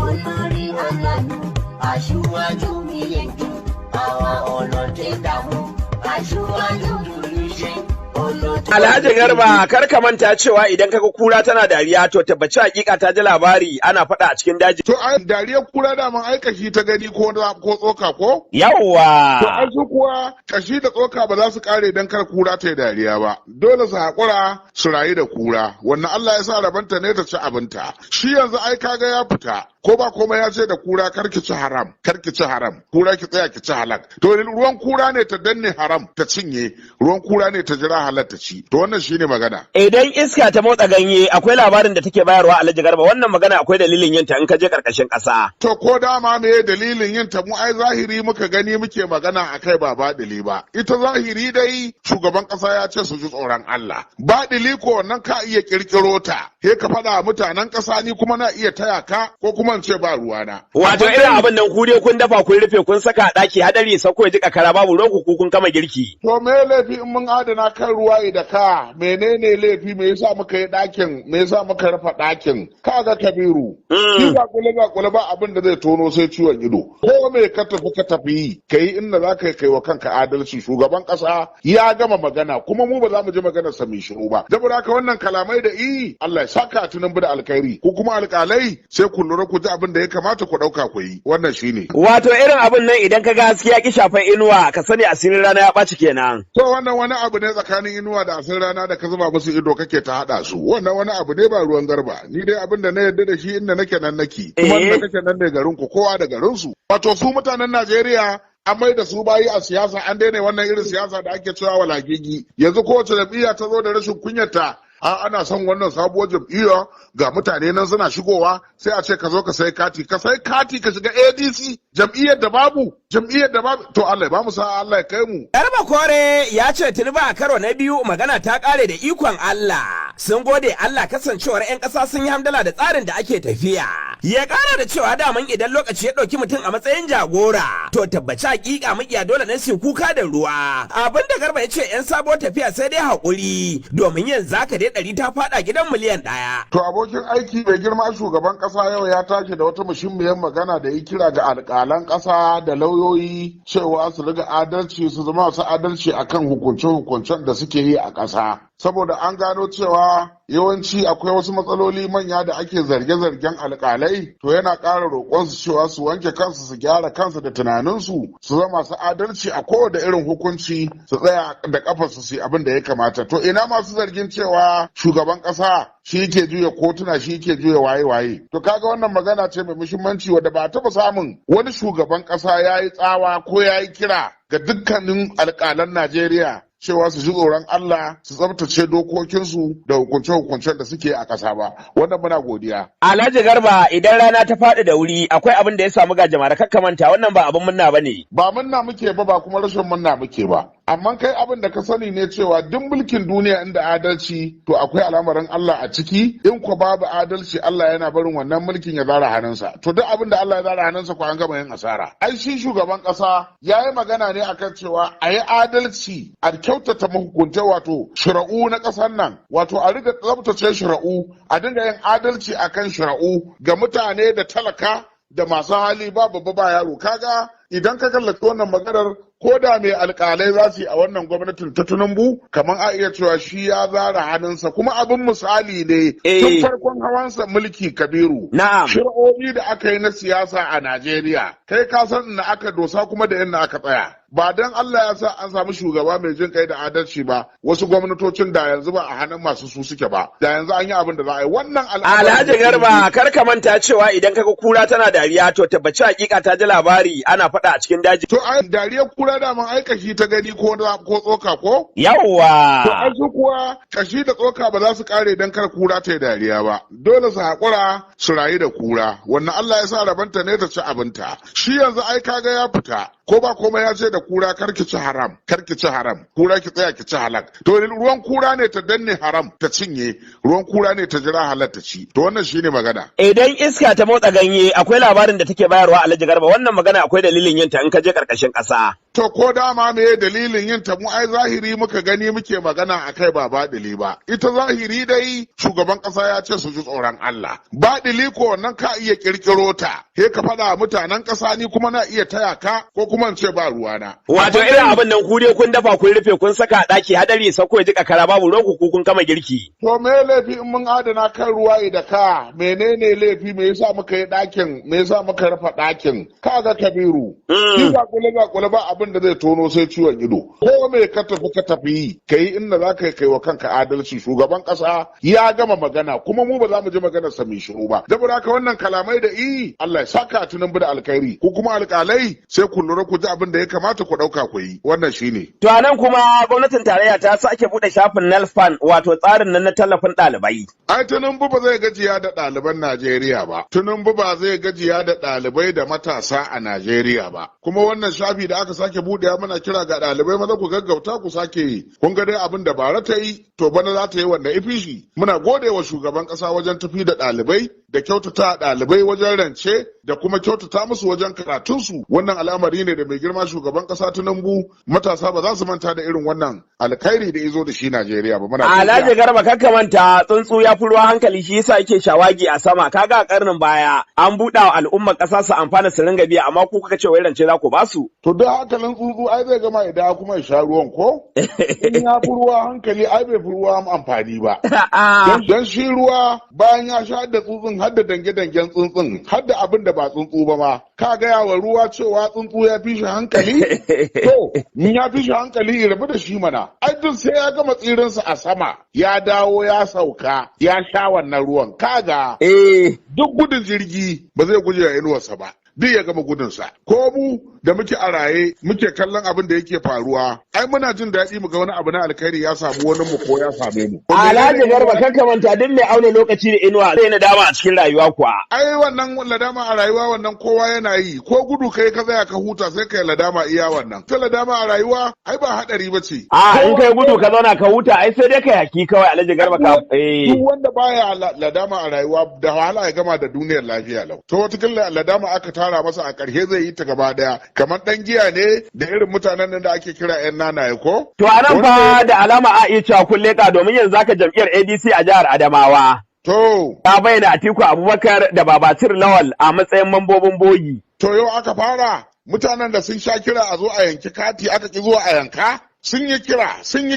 olórí aláàánú aṣíwájú mi yẹjú àwa ọlọ́tẹ̀ dààmú aṣíwájú olùṣe. Alhaji Garba, kar ka manta cewa idan kaga kura tana dariya to tabbaci hakika ta ji labari ana faɗa a cikin daji. To ai dariyar kura da man ai kashi ta gani ko tsoka ko? Yawwa. To ai su kuwa kashi da tsoka ba za su kare dan kar kura ta yi dariya ba. Dole su haƙura su rayu da kura. Wannan Allah ya sa rabanta ne ta ci abinta. Shi yanzu ai kaga ya fita. Ko ba komai ya ce da kura kar ki ci haram, kar ki ci haram. Kura ki tsaya ki ci halak. To ruwan kura ne ta danne haram ta cinye, ruwan kura ne ta jira halal ta ci. To wannan shine magana. Idan iska ta motsa ganye akwai labarin da take bayarwa Alhaji Garba, wannan magana akwai dalilin yin ta in ka je karkashin ƙasa. To ko dama me dalilin yin ta mu ai zahiri muka gani muke magana akai ba baɗili ba. Ita zahiri dai shugaban ƙasa ya ce su ji tsoron Allah. Baɗili ko wannan ka iya kirkiro ta. He ka faɗa mutanen ƙasa ni kuma na iya taya ka ko kuma in ce ba ruwana. Wato irin abin nan ku dai kun dafa kun rufe kun saka a ɗaki hadari sauko ya jika kara babu ruwan ku kun kama girki. To me laifi in mun adana kan ruwa da ka menene laifi me yasa muka yi ɗakin me yasa muka rufe ɗakin kaga Kabiru. Shi ba kula ba abin da zai tono sai ciwon ido. Ko me ka tafi kai inda za ka kai wa kanka adalci shugaban ƙasa ya gama magana kuma mu ba za mu ji maganar sa mai shiru ba. Saboda haka wannan kalamai da Allah ya saka Tunubu da alkhairi ko kuma alƙalai sai ku lura ku ji abin da ya kamata ku ɗauka ku yi wannan shine. Wato irin abin nan idan ka ga gaskiya ki shafan inuwa ka sani asirin rana ya ɓaci kenan. To wannan wani abu ne tsakanin inuwa da asirin rana da ka zuba musu ido kake ta haɗa su wannan wani abu ne ba ruwan Garba ni dai abin da na yarda da shi inda nake nan nake kuma inda kake nan ne garin ku kowa da garin su. Wato su mutanen Najeriya an mai da su bayi a siyasa an daina wannan irin siyasa da ake cewa walagigi yanzu kowace jam'iyya ta zo da rashin kunyarta ana son wannan sabuwar jam'iyya ga mutane nan suna shigowa sai a ce ka zo ka sai kati ka shiga ADC jam'iyyar da babu to Allah ba mu sa Allah ya kai mu. Garba Kore ya ce Tunubu a karo na biyu magana ta kare da ikon Allah sun gode Allah kasancewar 'yan ƙasa sun yi hamdala da tsarin da ake tafiya ya ƙara da cewa daman idan lokaci ya ɗauki mutum a matsayin jagora to tabbaci hakika makiya dole ne su kuka da ruwa abinda Garba ya ce 'yan sabuwar tafiya sai dai haƙuri domin yin zaka dai 100 ta faɗa gidan miliyan 1. To abokin aiki mai girma shugaban ƙasa yau ya tashi da wata muhimmiyar magana da ya kira ga alƙalan ƙasa da lauyoyi cewa su riga adalci su zama su adalci akan hukunce-hukuncen da suke yi a ƙasa. Saboda an gano cewa yawanci akwai wasu matsaloli manya da ake zarge-zargen alƙalai to yana ƙara roƙonsu cewa su wanke kansu su gyara kansu da tunaninsu su zama su adalci a kowane irin hukunci su tsaya da ƙafarsu su yi abin da ya kamata. To ina masu zargin cewa shugaban ƙasa shi yake juya kotuna shi yake juya waye-waye. To kaga wannan magana ce mai muhimmanci wadda ba taɓa samun wani shugaban ƙasa ya yi tsawa ko ya yi kira ga dukkanin alƙalan Najeriya cewa su ji tsoron Allah su tsabtace dokokinsu da hukunce-hukuncen da suke a ƙasa ba. Wannan muna godiya. Alhaji Garba idan rana ta faɗi da wuri akwai abin da ya samu gajimare kakkamanta wannan ba abin munna ba ne. Ba munna muke ba kuma rashin munna muke ba. Amma kai abin da ka sani ne cewa duk mulkin duniya inda adalci to akwai al'amarin Allah a ciki in ko babu adalci Allah yana barin wannan mulkin ya zara hannunsa. To duk abin da Allah ya zara hannunsa ko an gama yin asara. Ai shi shugaban ƙasa ya yi magana ne akan cewa a yi adalci a kyautata mahukunta wato shari'u na ƙasar nan wato a riga tsabtace shari'u a dinga yin adalci akan shari'u ga mutane da talaka da masu hali ba babba ba yaro kaga idan ka kallaci wannan maganar ko da mai alƙalai za su yi a wannan gwamnatin ta Tunubu kamar a iya cewa shi ya zara hannunsa kuma abin misali ne tun farkon hawansa mulki Kabiru. Na'am. Shari'o'i da aka yi na siyasa a Najeriya kai ka san inda aka dosa kuma da inda aka tsaya. Ba don Allah ya sa an samu shugaba mai jin kai da adalci ba wasu gwamnatocin da yanzu ba a hannun masu su suke ba da yanzu an yi abin da za a yi wannan Alhaji Garba kar ka manta cewa idan kaga kura tana dariya to tabbaci hakika ta ji labari ana faɗa a cikin daji. To ai dariyar kura da man ai kashi ta gani ko tsoka ko? Yawwa. To ai su kuwa kashi da tsoka ba za su kare dan kar kura ta yi dariya ba dole su haƙura su rayu da kura wannan Allah ya sa rabanta ne ta ci abinta shi yanzu ai kaga ya fita ko ba komai ya ce da kura karki ci haram kura ki tsaya ki ci halak. To ruwan kura ne ta danne haram ta cinye, ruwan kura ne ta jira halal ta ci. To wannan shine magana. Idan iska ta motsa ganye akwai labarin da take bayarwa Alhaji Garba, wannan magana akwai dalilin yin ta in ka je karkashin ƙasa. To ko dama me dalilin yin ta, mu ai zahiri muka gani muke magana akai ba baɗili ba. Ita zahiri dai shugaban ƙasa ya ce su ji tsoron Allah. Baɗili ko wannan ka iya kirkiro ta. He ka faɗa mutanen ƙasa, ni kuma na iya taya ka ko kuma in ce ba ruwana. Wato irin abin nan ku dai kun dafa kun rufe kun saka a ɗaki hadari sako ya jika kara babu ruwan ku kun kama girki. To me laifi in mun adana kan ruwa da ka, menene laifi, me yasa muka yi ɗakin, me yasa muka rufe ɗakin? Kaga Kabiru. Ki ba kula ba abin da zai tono sai ciwon ido. Ko me ka tafi yi, kai inda za ka kai wa kanka adalci. Shugaban ƙasa ya gama magana kuma mu ba za mu ji maganar sa mai shiru ba. Saboda haka wannan kalamai da Allah ya saka Tunubu da alkhairi, ko kuma alƙalai sai ku lura ku ji abin da ya kamata ku ɗauka ku yi. Wannan shine. To anan kuma gwamnatin tarayya ta sake buɗe shafin Nelfan, wato tsarin nan na tallafin ɗalibai. Ai Tunubu ba zai gajiya da ɗaliban Najeriya ba. Tunubu ba zai gajiya da ɗalibai da matasa a Najeriya ba. Kuma wannan shafi da aka sake buɗe muna kira ga ɗalibai maza ku gaggauta ku sake yi. Kun ga dai abin da bara ta yi, to bana za ta yi wanda ifishi. Muna gode wa shugaban ƙasa wajen tafi da ɗalibai da kyautata ɗalibai wajen rance da kuma kyautata musu wajen karatunsu. Wannan al'amari ne da mai girma shugaban ƙasa Tunubu, matasa ba za su manta da irin wannan alkhairi da izo da shi Najeriya ba. Alhaji Garba kakka manta tsuntsu ya fi ruwa hankali, shi yasa yake shawagi a sama. Kaga a karnin baya an buɗa wa al'ummar ƙasa su amfana su ringa biya, amma ku kuka ce wai rance za ku ba su. To da hankalin tsuntsu ai zai gama idan kuma ya sha ruwan ko? In ya fi ruwa hankali ai bai fi ruwa amfani ba. Dan shi ruwa bayan ya sha da tsuntsun har da dange-dangen tsuntsun har da abin da ba tsuntsu ba ma. Ka gaya wa ruwa cewa tsuntsu ya fi shi hankali? To, in ya fi shi hankali ya rabu da shi mana. Ai duk sai ya gama tsirinsa a sama, ya dawo ya sauka, ya sha wannan ruwan. Kaga, duk gudun jirgi ba zai guje wa inuwarsa ba. Duk ya gama gudunsa. Ko mu da muke a raye muke kallon abin da yake faruwa, ai muna jin daɗi mu ga wani abu na alkhairi ya samu wani mu ko ya same mu. Alhaji Garba kanka manta duk mai auna lokaci da inuwa zai nadama a cikin rayuwa kuwa. Ai wannan ladama a rayuwa wannan kowa yana yi, ko gudu kai ka tsaya ka huta sai kai ladama iya wannan. Ta ladama a rayuwa ai ba hadari ba ce. In kai gudu ka zauna ka huta ai sai dai kai haki kawai Alhaji Garba ka. Duk wanda baya ladama a rayuwa da wahala ya gama da duniyar lafiya lau. To wata ladama aka tara masa a ƙarshe zai yi ta gaba daya, kamar ɗan giya ne da irin mutanen nan da ake kira 'yan nanaye ko? To a nan fa da alama a iya cewa kun leƙa, domin yanzu zaka jam'iyyar ADC a jihar Adamawa. To. Ta bayyana Atiku Abubakar da Babacir Lawal a matsayin mambobin bogi. To yau aka fara mutanen da sun sha kira a zo a yanki kati aka ki zuwa a yanka? Sun yi kira, sun yi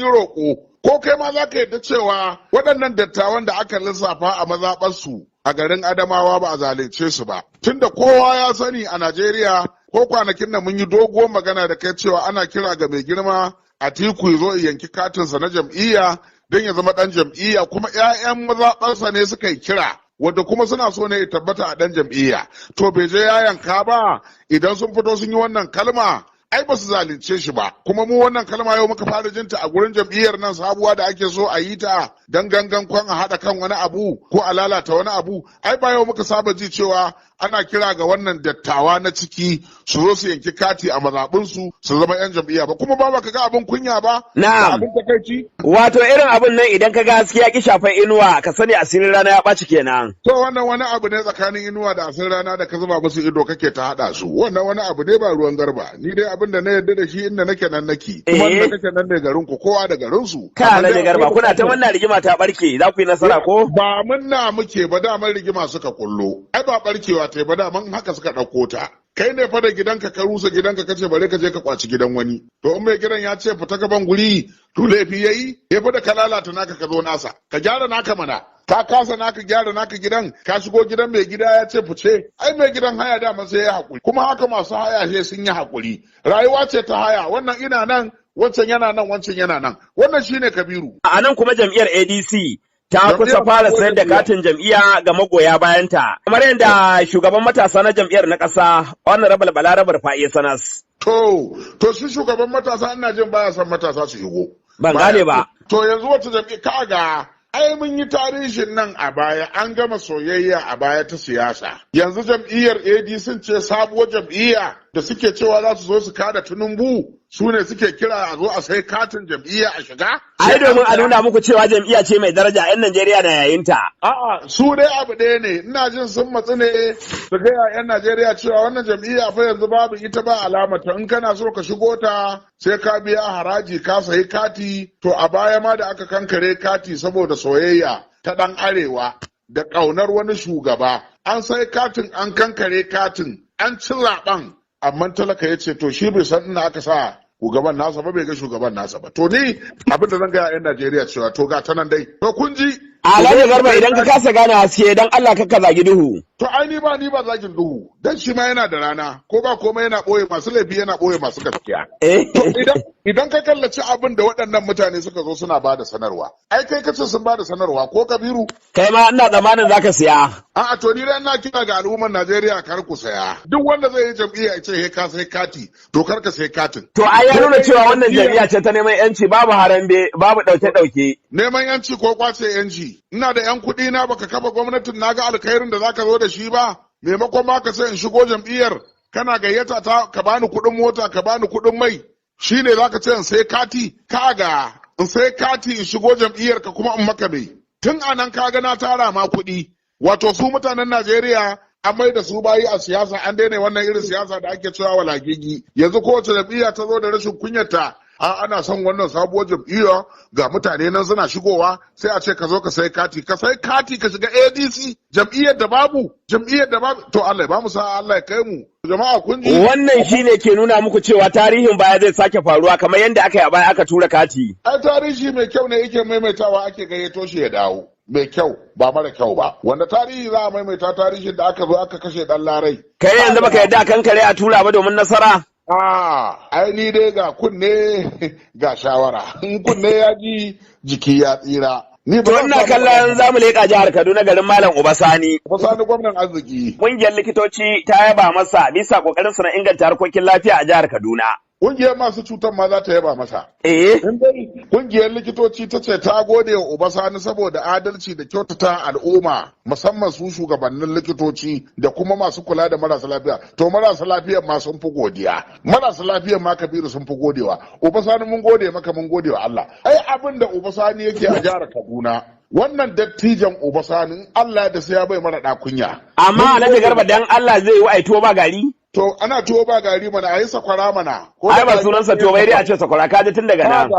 roƙo. Ko kai ma za ka yarda cewa waɗannan dattawan da aka lissafa a mazaɓarsu a garin Adamawa ba a zalunce su ba. Tunda kowa ya sani a Najeriya, ko kwanakin nan mun yi doguwar magana da kai cewa ana kira ga mai girma Atiku ya zo ya yanki katinsa na jam'iyya don ya zama ɗan jam'iyya, kuma 'ya'yan mazaɓarsa ne suka yi kira. Wadda kuma suna so ne ya tabbata a ɗan jam'iyya. To bai je ya yanka ba, idan sun fito sun yi wannan kalma, ai ba su zalunce shi ba. Kuma mu wannan kalma yau muka fara jinta a gurin jam'iyyar nan sabuwa da ake so a yi ta don gangan kwan a haɗa kan wani abu ko a lalata wani abu. Ai ba yau muka saba ji cewa ana kira ga wannan dattawa na ciki su zo su yanki kati a mazaɓinsu su zama 'yan jam'iyya ba. Kuma ba ka ga abin kunya ba? Na'am. Abin takaici? Wato irin abin nan idan ka ga gaskiya ki shafan inuwa ka sani asirin rana ya ɓaci kenan. To wannan wani abu ne tsakanin inuwa da asirin rana da ka zuba musu ido kake ta haɗa su. Wannan wani abu ne ba ruwan Garba. Ni dai abin da na yarda da shi inda nake nan nake. Kuma inda kake nan ne garin ku, kowa da garin su. Ka na Garba kuna ta wannan rigima ta barke, za ku yi nasara ko? Ba munna muke ba, daman rigima suka kullo. Ai ba barkewa ta ba, daman haka suka ɗauko ta. Kai ne fa da gidanka ka rusa gidanka kace bare ka je ka kwaci gidan wani. To in mai gidan ya ce fita gaban guri to laifi yayi, ya fa da ka lalata naka ka zo nasa. Ka gyara naka mana. Ka kasa naka gyara naka gidan, ka shigo gidan mai gida ya ce fice. Ai mai gidan haya dama sai ya haƙuri. Kuma haka masu haya sai sun yi haƙuri. Rayuwa ce ta haya, wannan ina nan, wancan yana nan, wancan yana nan. Wannan shine Kabiru. A nan kuma jam'iyyar ADC ta kusa fara sayar da katin jam'iyya ga magoya bayanta. Kamar yadda shugaban matasa na jam'iyyar na ƙasa, Honorable Balarabar Fa'iya Sanas. To shi shugaban matasa ina jin baya son matasa su shigo. Ban gane ba. To yanzu wata jam'iyya kaga ai mun yi tarihin nan a baya, an gama soyayya a baya ta siyasa. Yanzu jam'iyyar ADC ce sabuwar jam'iyya da suke cewa za su zo su kada Tunubu, su ne suke kira a zo a sai katin jam'iyya a shiga? Ai domin a nuna muku cewa jam'iyya ce mai daraja 'yan Najeriya na yayinta. A'a, su dai abu ɗaya ne, ina jin sun matsi ne su gaya 'yan Najeriya cewa wannan jam'iyya fa yanzu babu ita ba alamata, in kana so ka shigo ta sai ka biya haraji ka sayi kati. To a baya ma da aka kankare kati saboda soyayya ta ɗan arewa da ƙaunar wani shugaba, an sai katin an kankare katin an ci zaɓen, amma talaka ya ce to shi bai san ina aka sa shugaban nasa ba, bai ga shugaban nasa ba. To ni abin da zan gaya 'yan Najeriya cewa to ga ta nan dai. To kun ji. Alhaji Garba, idan ka kasa gane haske dan Allah ka zagi duhu. To ai ni ba zagin duhu, dan shi ma yana da rana, ko ba komai yana boye masu laifi yana boye masu gaskiya. To idan ka kallaci abin da waɗannan mutane suka zo suna bada sanarwa, ai kai kace sun bada sanarwa ko Kabiru? Kai ma ina tsammanin zaka siya. A'a to ni ran na kira ga al'ummar Najeriya kar ku saya. Duk wanda zai yi jam'iyya ya ce he ka sai kati, to kar ka sai katin. To ai ya nuna cewa wannan jam'iyya ce ta neman yanci, babu harambe, babu dauke. Neman yanci ko kwace yanci. Ina da 'yan kuɗi na baka kafa gwamnatin na ga alkhairin da zaka zo da shi ba, maimakon ma ka sai in shigo jam'iyyar kana gayyata ta ka bani kuɗin mota ka bani kuɗin mai, shine zaka ce in sai kati, kaga in sai kati in shigo jam'iyyar ka kuma in maka mai. Tun anan kaga na tara ma kuɗi, wato su mutanen Najeriya an mai da su bayi a siyasa, an daina wannan irin siyasa da ake cewa walagigi. Yanzu kowace jam'iyya ta zo da rashin kunyarta, ana son wannan sabuwar jam'iyya ga mutane nan suna shigowa, sai a ce ka zo ka sai kati ka shiga ADC jam'iyyar da babu to Allah ya bamu sa'a, Allah ya kai mu. Jama'a kun ji wannan shine ke nuna muku cewa tarihin baya zai sake faruwa kamar yadda aka yi a baya aka tura kati. Ai tarihi mai kyau ne yake maimaitawa, ake gayyato shi ya dawo. Mai kyau ba mara kyau ba, wanda tarihi za a maimaita tarihin da aka zo aka kashe dan Larai. Kai yanzu baka yadda kan kare a tura ba domin nasara? Ai ni dai ga kunne ga shawara. In kunne ya ji jiki ya tsira. Wannan kallon za mu leƙa jihar Kaduna garin Malam Obasani. Obasani gwamnan arziki. Ƙungiyar likitoci ta yaba masa bisa ƙoƙarinsa na inganta harkokin lafiya a jihar Kaduna. Ƙungiyar masu cutar ma za ta yaba masa. Ƙungiyar likitoci ta ce ta gode wa Obasani saboda adalci da kyautata al'umma, musamman su shugabannin likitoci da kuma masu kula da marasa lafiya. To marasa lafiyar ma sun fi godiya. Marasa lafiyar ma Kabiru sun fi godewa. Obasani mun gode maka, mun gode wa Allah. Ai abin da Obasani yake a jihar Kaduna. Wannan dattijan Obasani Allah da sai ya bai mara ɗakunya. Amma Alhaji Garba dan Allah zai yi aituwa ba gari? To ana tuwo ba gari mana, a yi sakwara mana. Ai ba sunansa tuwo bai dai a ce sakwara, ka ji tun daga nan.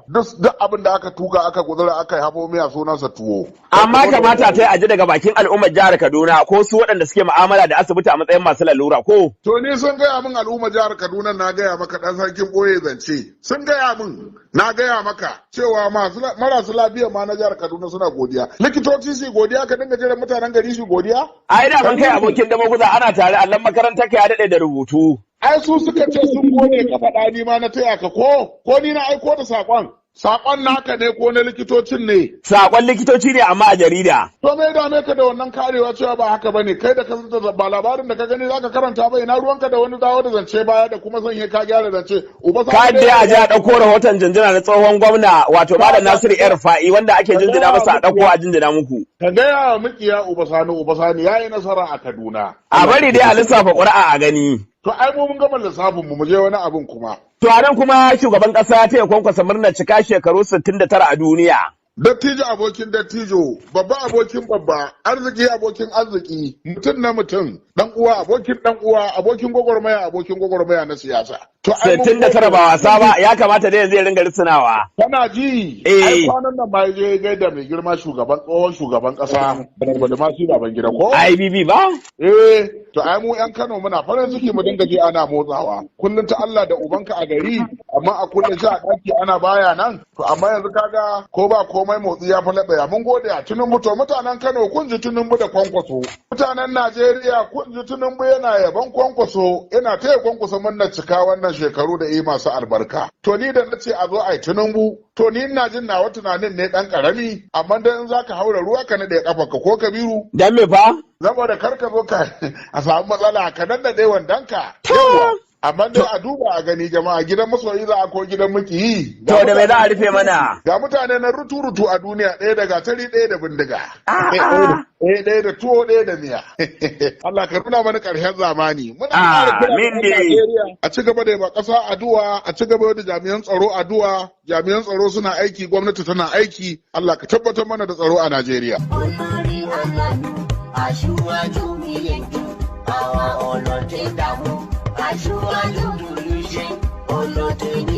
Duk abin da aka tuka aka gudura aka yi hafo miya sunansa tuwo. Amma kamata ta yi aji daga bakin al'ummar jihar Kaduna ko su waɗanda suke mu'amala da asibiti a matsayin masu lalura ko? To ni sun gaya min al'ummar jihar Kaduna, na gaya maka ɗan sarkin ɓoye zance. Sun gaya min, na gaya maka cewa marasu lafiya ma na jihar Kaduna suna godiya. Likitoci su godiya, ka dinga jiran mutanen gari su godiya? Ai da mun kai abokin da maguza ana tare, allon makarantar ka ya daɗe da rubutu. Ai su suka ce sun gode ka faɗa, ni ma na taya ka ko ni na aiko da saƙon. Saƙon naka ne ko na likitocin ne? Saƙon likitoci ne amma a jarida. To me dame ka da wannan karewa cewa ba haka bane, kai da ka ba labarin da ka gani zaka karanta ba, ina ruwanka da wani dawo da zance baya da kuma sanya ka gyara zance. Ka da a ji a ɗauko rahoton jinjina na tsohon gwamna wato Malam Nasiru Yar Fa'i wanda ake jinjina masa a ɗauko a jinjina muku. Ka gaya wa mukiya Ubasani ya yi nasara a Kaduna. A bari dai a lissafa ƙuri'a a gani. To ai mun gama lissafin mu je wani abin kuma. To a nan kuma shugaban ƙasa ta yi kwankwasa murnar cika shekaru 69 a duniya. Dattijo abokin dattijo, babba abokin babba, arziki abokin arziki, mutum na mutum, dan uwa abokin dan uwa, abokin gwagwarmaya na siyasa. To 69 ba wasa ba, ya kamata dai zai ringa risinawa. Kana ji? Ai kwanan nan ma je gaida mai girma tsohon shugaban kasa, da ma shi baban gida ko? IBB ba? To ai mu yan Kano muna farin ciki mu dinga je ana motsawa. Kullun ta Allah da ubanka a gari, amma a kullun shi a ɗaki ana baya nan. To amma yanzu kaga ko ba komai motsi ya falaba. Mun gode a Tunubu. To mutanen Kano kun ji Tunubu da Kwankwaso. Mutanen Najeriya kun ji Tunubu yana yaban Kwankwaso, yana taya Kwankwaso murnar cika wannan shekaru da masu albarka. To ni da nace a zo ai Tunubu, to ni ina jin nawa tunanin ne dan karami, amma dan in zaka haura ruwa ka nade kafarka ko Kabiru. Dan me fa? Saboda kar ka zo ka a samu matsala ka nan da dai wandanka. Amma dai a duba a gani jama'a gidan masoyi za a ko gidan mukiyi. To da me za a rufe mana? Ga mutane na rutu-rutu a duniya ɗaya da gatari ɗaya da bindiga. Ɗaya da tuwo ɗaya da miya. Allah ka nuna mana ƙarshen zamani. Muna ƙara kira ga Najeriya a ci gaba da yi ƙasa addu'a, a ci gaba da jami'an tsaro addu'a. Jami'an tsaro suna aiki, gwamnati tana aiki. Allah ka tabbatar mana da tsaro a Najeriya. Awa olo te damu, aṣíwájú dùlù ṣe, olo te ní